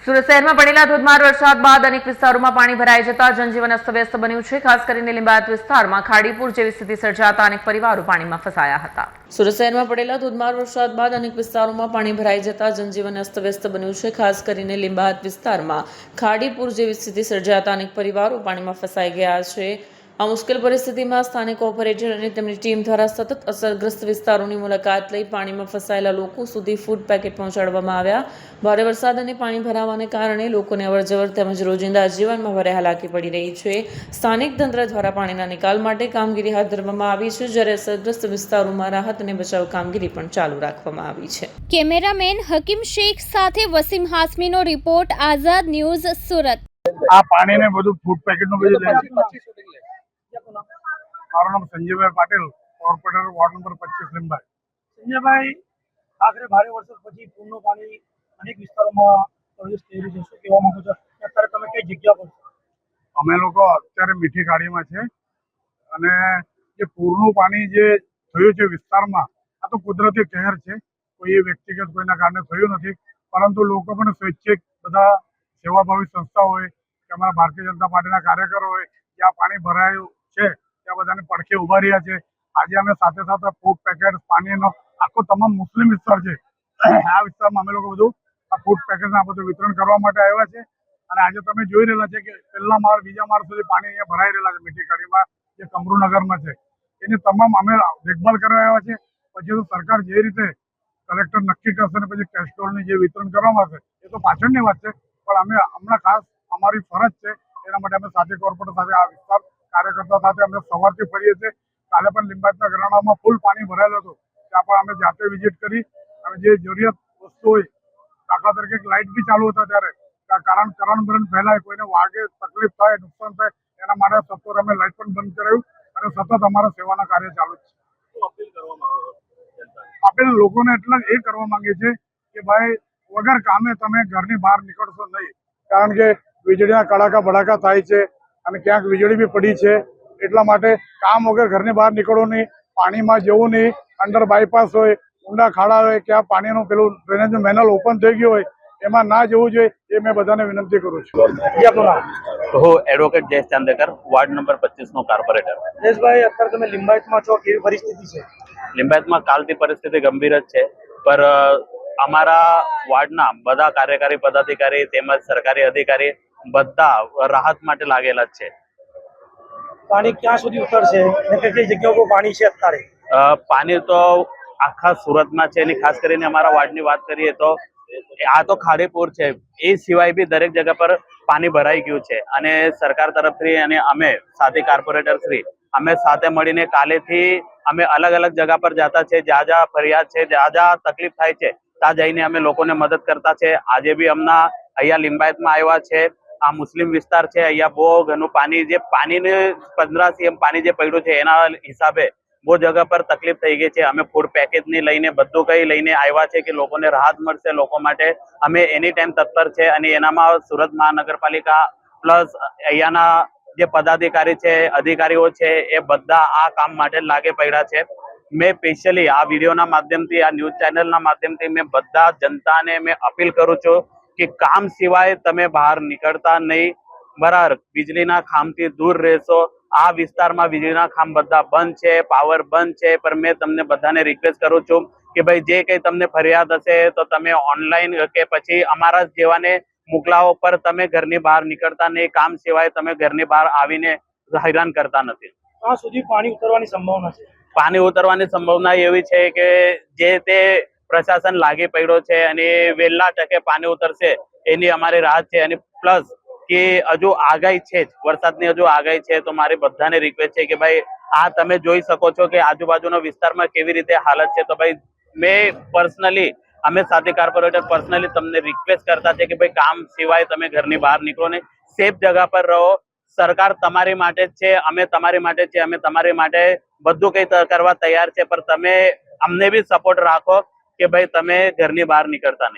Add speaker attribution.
Speaker 1: સુરત શહેરમાં પડેલા ધોધમાર વરસાદ બાદ અનેક વિસ્તારોમાં પાણી ભરાઈ જતા જનજીવન અસ્તવ્યસ્ત બન્યું છે। ખાસ કરીને લિંબાયત વિસ્તારમાં ખાડીપુર જેવી સ્થિતિ સર્જાતા અનેક પરિવારો પાણીમાં ફસાયા હતા। સુરત શહેરમાં પડેલા ધોધમાર વરસાદ બાદ અનેક વિસ્તારોમાં પાણી ભરાઈ જતા જનજીવન અસ્તવ્યસ્ત બન્યું છે। ખાસ કરીને લિંબાયત વિસ્તારમાં ખાડીપુર જેવી સ્થિતિ સર્જાતા અનેક પરિવારો પાણીમાં ફસાઈ ગયા છે। આ મુશ્કેલ પરિસ્થિતિમાં સ્થાનિક ઓપરેટર અને તેમની ટીમ દ્વારા સતત અસરગ્રસ્ત વિસ્તારોની મુલાકાત લઈ પાણીમાં ફસાયેલા લોકો સુધી ફૂડ પેકેટ પહોંચાડવામાં આવ્યા। ભારે વરસાદ અને પાણી ભરાવાને કારણે લોકોને અવરજવર તેમજ રોજિંદા જીવનમાં ભારે હાલાકી પડી રહી છે। સ્થાનિક તંત્ર દ્વારા પાણીના નિકાલ માટે કામગીરી હાથ ધરવામાં આવી છે, જ્યારે અસરગ્રસ્ત વિસ્તારોમાં રાહત અને બચાવ કામગીરી પણ ચાલુ રાખવામાં આવી છે।
Speaker 2: કેમેરામેન હકીમ શેખ સાથે વસીમ હાસમીનો રિપોર્ટ, આઝાદ ન્યૂઝ, સુરત।
Speaker 3: આ પાણીને બધું ફૂડ પેકેટનું બધું લે છે। મારું નામ Sanjaybhai Patil, corporator ward number 25 Limbayat.
Speaker 4: Sanjaybhai, આખરે ભારે વરસાદ પછી પૂરનું પાણી અનેક વિસ્તારોમાં પ્રવેશ થઈ રહ્યું છે, શું કહેવા માંગો છો? અત્યારે તમે કઈ જગ્યા પર છો?
Speaker 3: અમે લોકો અત્યારે મીઠી ખાડીમાં છે અને જે પૂરનું પાણી જે થયું છે વિસ્તારમાં, આ તો કુદરતી કહેર છે, કોઈ વ્યક્તિગત કોઈના કારણે થયું નથી, પરંતુ લોકો પણ સ્વૈચ્છિક બધા સેવાભાવી સંસ્થા હોય કે અમારા ભારતીય જનતા પાર્ટીના કાર્યકરો હોય, જ્યાં પાણી ભરાયું છે ત્યાં બધાને પડખે ઉભા રહ્યા છે। આજે અમે સાથે સાથે ફૂડ પેકેટ, પાણીનો આખો તમામ મુસ્લિમ વિસ્તાર છે, આ વિસ્તારમાં અમે લોકો બધું આ ફૂડ પેકેટના બધું વિતરણ કરવા માટે આવ્યા છે। અને આજે તમે જોઈ રહેલા છે કે પહેલા માળ બીજા માળ સુધી પાણી અહીંયા ભરાઈ રહેલા છે મીઠી ખાડીમાં, જે કમરૂનગરમાં છે, એની તમામ અમે દેખભાલ કરવા આવ્યા છે। પછી તો સરકાર જે રીતે કલેક્ટર નક્કી કરશે ને પછી કેસ્ટ્રોલની જે વિતરણ કરવામાં આવશે એ તો પાછળની વાત છે, પણ અમે હમણાં ખાસ અમારી ફરજ છે એના માટે અમે સાથે કોર્પોરેટર સાથે આ વિસ્તાર કાર્યકર્તા સાથે અમે સવારથી ફરીએ છીએ। કાલે પણ લિંબાયતના ગરાણામાં ફૂલ પાણી ભરાયેલું હતું, ત્યાં પણ અમે જાતે વિઝિટ કરી અને જે જરૂરિયાત વસ્તુ હોય, દાખલા તરીકે લાઇટ બી ચાલુ હતા ત્યારે કરંટ ફેલાય, કોઈને વાગે, તકલીફ થાય, નુકસાન થાય, એના માટે સત્વર અમે લાઇટ પણ બંધ કરાવ્યું અને સતત અમારા સેવાના કાર્ય ચાલુ છે। આપણે લોકોને એટલા એ કરવા માંગીએ છીએ કે ભાઈ વગર કામે તમે ઘરની બહાર નીકળશો નહીં, કારણ કે વીજળીના કડાકા ભડાકા થાય છે અને ક્યાંક વીજળી બી પડી છે, એટલા માટે કામ વગર ઘરની બહાર નીકળવું નહીં, પાણીમાં જવું નહીં, અંડર બાયપાસ હોય, ઊંડા ખાડા હોય, ક્યાં પાણીનું પેલું ડ્રેનેજનું મેનલ ઓપન થઈ ગયું હોય એમાં ના જવું જોઈએ, એ મેં બધાને વિનંતી કરું છું।
Speaker 5: હું એડવોકેટ જયેશ ચાંદેકર, વોર્ડ નંબર 25 નો કોર્પોરેટર।
Speaker 4: જયેશભાઈ, અત્યારે તમે લિંબાયતમાં છો, કેવી પરિસ્થિતિ છે?
Speaker 5: લિંબાયતમાં કાલથી પરિસ્થિતિ ગંભીર જ છે, પર અમારા વોર્ડના બધા કાર્યકારી પદાધિકારી તેમજ સરકારી અધિકારી બધા રાહત માટે લાગેલા જ છે।
Speaker 4: પાણી ક્યાં સુધી ઉતરશે અને કઈ કઈ જગ્યાઓ પર પાણી છે અત્યારે?
Speaker 5: પાણી તો આખા સુરતમાં છે, એની ખાસ કરીને અમારા વોર્ડની વાત કરીએ તો આ તો ખાડીપુર છે, એ સિવાય બી દરેક જગ્યા પર પાણી ભરાઈ ગયું છે અને સરકાર તરફથી અને અમે સાથે કોર્પોરેટર શ્રી અમે સાથે મળીને કાલેથી અમે અલગ અલગ જગ્યા પર જતા છે, જ્યાં જ્યાં ફરિયાદ છે, જ્યાં જ્યાં તકલીફ થાય છે ત્યાં જઈને અમે લોકોને મદદ કરતા છે। આજે બી હમણાં અહીંયા લિંબાયતમાં આવ્યા છે, આ મુસ્લિમ વિસ્તાર છે, અહીંયા બહુ ઘણું પાણી, જે પાણીને 15 CM પાણી જે પડ્યું છે એના હિસાબે બહુ જગ્યા પર તકલીફ થઈ ગઈ છે। અમે ફૂડ પેકેજની લઈને બધું કઈ લઈને આવ્યા છે કે લોકોને રાહત મળશે, લોકો માટે અમે એની ટાઈમ તત્પર છે અને એનામાં સુરત મહાનગરપાલિકા પ્લસ અહીંયાના જે પદાધિકારી છે, અધિકારીઓ છે, એ બધા આ કામ માટે લાગે પડ્યા છે। મેં સ્પેશિયલી આ વિડીયોના માધ્યમથી, આ ન્યૂઝ ચેનલના માધ્યમથી મેં બધા જનતાને મેં અપીલ કરું છું કે કામ સિવાય તમે બહાર નીકળતા નહીં, બરાબર, વીજળીના ખાંભથી દૂર રહેશો। આ વિસ્તારમાં વીજળીના ખાંભ બધા બંધ છે, પાવર બંધ છે, પણ મેં તમને બધાને રિક્વેસ્ટ કરું છું કે ભાઈ જે કંઈ તમને ફરિયાદ હશે તો તમે ઓનલાઈન કે પછી અમારા જેવાને મોકલાવો, પર તમે ઘરની બહાર નીકળતા નહીં, કામ સિવાય તમે ઘરની બહાર આવીને હેરાન કરતા નથી।
Speaker 4: ક્યાં સુધી પાણી ઉતરવાની સંભાવના છે?
Speaker 5: પાણી ઉતરવાની સંભાવના એવી છે કે જે તે પ્રશાસન લાગી પડ્યો છે અને વહેલા તકે પાણી ઉતરશે એની અમારી રાહત છે। અને પ્લસ કે હજુ આગાહી છે જ, વરસાદની હજુ આગાહી છે, તો મારી બધાને રિક્વેસ્ટ છે કે ભાઈ આ તમે જોઈ શકો છો કે આજુબાજુના વિસ્તારમાં કેવી રીતે હાલત છે, તો ભાઈ મેં પર્સનલી, અમે સાથે કોર્પોરેટર પર્સનલી તમને રિક્વેસ્ટ કરતા છે કે ભાઈ કામ સિવાય તમે ઘરની બહાર નીકળો નહીં, સેફ જગા પર રહો। સરકાર તમારી માટે જ છે, અમે તમારી માટે છે, અમે તમારી માટે બધું કંઈ કરવા તૈયાર છે, પણ તમે અમને બી સપોર્ટ રાખો કે ભાઈ તમે ઘરની બહાર નીકળતા નહીં।